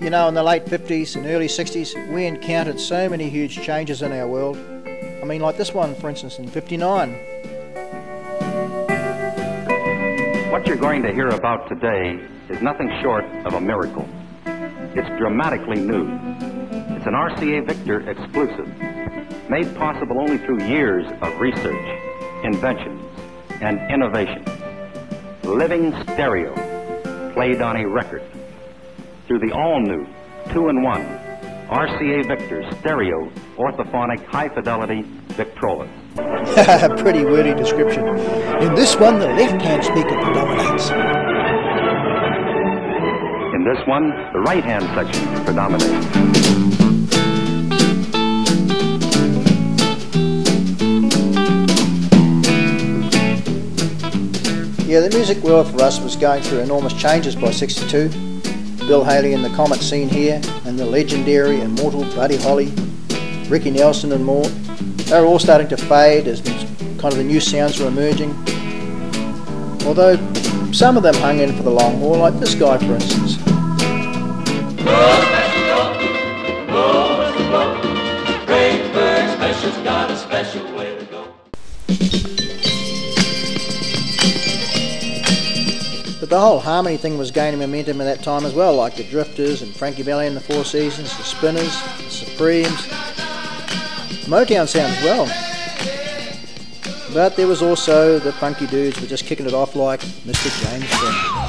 You know, in the late 50s and early 60s, we encountered so many huge changes in our world. I mean, like this one, for instance, in 59. What you're going to hear about today is nothing short of a miracle. It's dramatically new. It's an RCA Victor exclusive, made possible only through years of research, inventions, and innovation. Living stereo, played on a record, through the all-new 2-in-1 RCA Victor stereo orthophonic high-fidelity Victrolas. Pretty wordy description. In this one, the left-hand speaker predominates. In this one, the right-hand section predominates. Yeah, the music world for us was going through enormous changes by 62. Bill Haley and the Comet scene here, and the legendary, immortal Buddy Holly, Ricky Nelson and more. They were all starting to fade as kind of the new sounds were emerging. Although some of them hung in for the long haul, like this guy for instance. But the whole harmony thing was gaining momentum at that time as well, like the Drifters and Frankie Valli and the Four Seasons, the Spinners, the Supremes, Motown sound as well. But there was also the funky dudes who were just kicking it off like Mr. James Brown.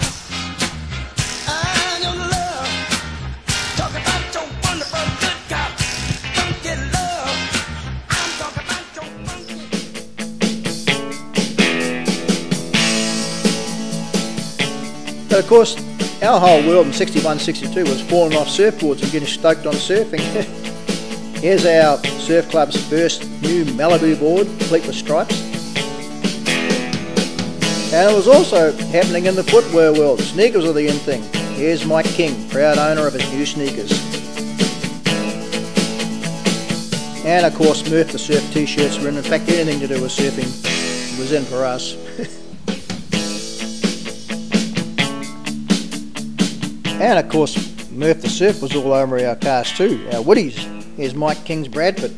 But of course, our whole world in 61, 62 was falling off surfboards and getting stoked on surfing. Here's our surf club's first new Malibu board, complete with stripes. And it was also happening in the footwear world. Sneakers are the in thing. Here's Mike King, proud owner of his new sneakers. And of course, Murph the Surf t-shirts were in fact anything to do with surfing was in for us. And of course, Murph the Surf was all over our cars too, our Woodies. Here's Mike King's Bradford.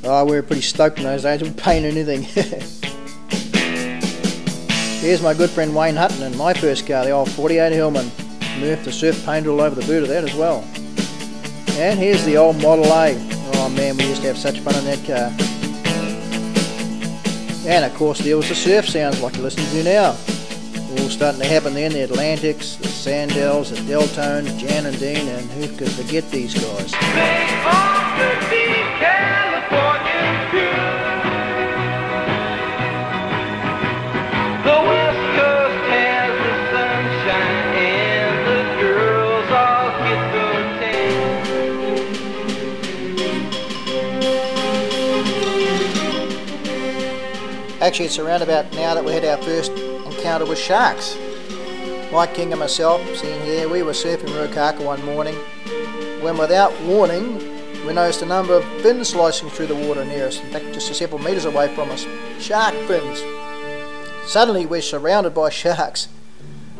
Oh, we were pretty stoked in those days, we'd paint anything. Here's my good friend Wayne Hutton and my first car, the old 48 Hillman. Murph the Surf painted all over the boot of that as well. And here's the old Model A. Oh man, we used to have such fun in that car. And of course there was the surf sounds like you're listening to now. All starting to happen then, the Atlantics, the Sandells, the Deltones, Jan and Dean, and who could forget these guys? The West Coast has the sunshine and the girls all get the tan. Actually, it's around about now that we had our first encounter with sharks. Mike King and myself, seen here, we were surfing Ruakaka one morning when without warning we noticed a number of fins slicing through the water near us, in fact just several metres away from us. Shark fins. Suddenly we're surrounded by sharks.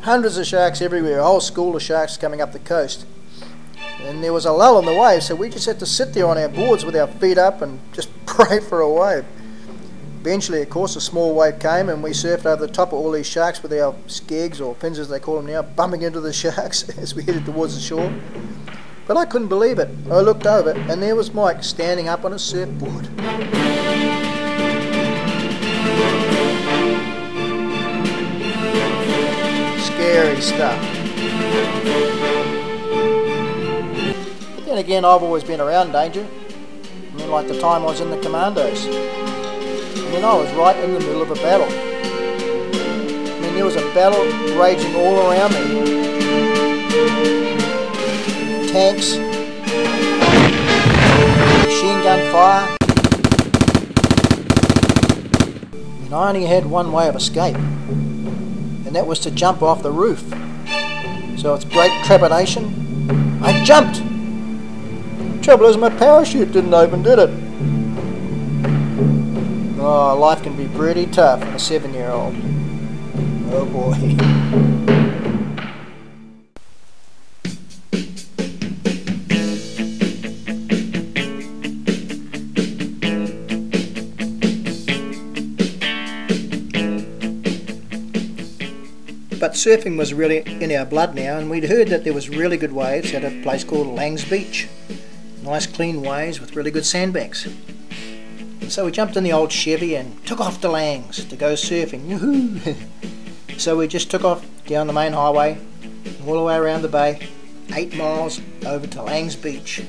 Hundreds of sharks everywhere, a whole school of sharks coming up the coast. And there was a lull in the wave, so we just had to sit there on our boards with our feet up and just pray for a wave. Eventually, of course, a small wave came and we surfed over the top of all these sharks with our skegs, or fins as they call them now, bumping into the sharks as we headed towards the shore. But I couldn't believe it. I looked over and there was Mike standing up on a surfboard. Scary stuff. But then again, I've always been around danger. I mean, like the time I was in the Commandos. I mean, I was right in the middle of a battle. I mean, there was a battle raging all around me. Tanks, machine gun fire. And I only had one way of escape, and that was to jump off the roof. So it's great trepidation. I jumped. Trouble is, my parachute didn't open, did it? Oh, life can be pretty tough for a 7-year-old. Oh boy. But surfing was really in our blood now, and we'd heard that there was really good waves at a place called Lang's Beach. Nice clean waves with really good sandbanks. So we jumped in the old Chevy and took off to Lang's to go surfing. Yoo-hoo! So we just took off down the main highway, all the way around the bay, 8 miles over to Lang's Beach.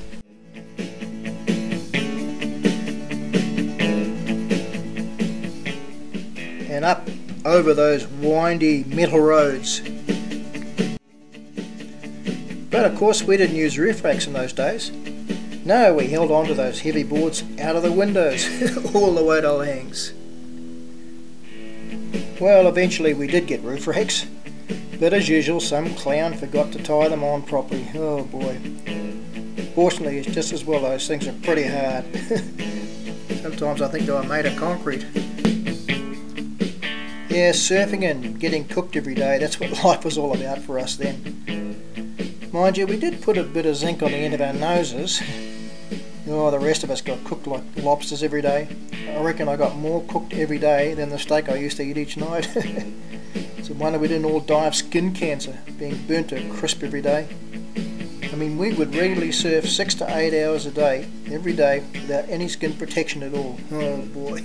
And up over those windy metal roads. But of course we didn't use roof racks in those days. No, we held on to those heavy boards out of the windows all the way to Lang's. Well, eventually we did get roof racks, but as usual some clown forgot to tie them on properly. Oh boy. Fortunately it's just as well, those things are pretty hard. Sometimes I think they were made of concrete. Yeah, surfing and getting cooked every day, that's what life was all about for us then. Mind you, we did put a bit of zinc on the end of our noses. Oh, the rest of us got cooked like lobsters every day. I reckon I got more cooked every day than the steak I used to eat each night. It's a wonder we didn't all die of skin cancer, being burnt to a crisp every day. I mean, we would regularly surf 6 to 8 hours a day, every day, without any skin protection at all. Oh boy.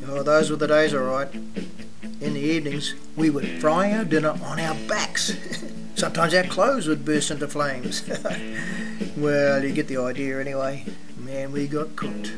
Oh, those were the days, alright. In the evenings, we would fry our dinner on our backs. Sometimes our clothes would burst into flames. Well, you get the idea anyway. Man, we got cooked.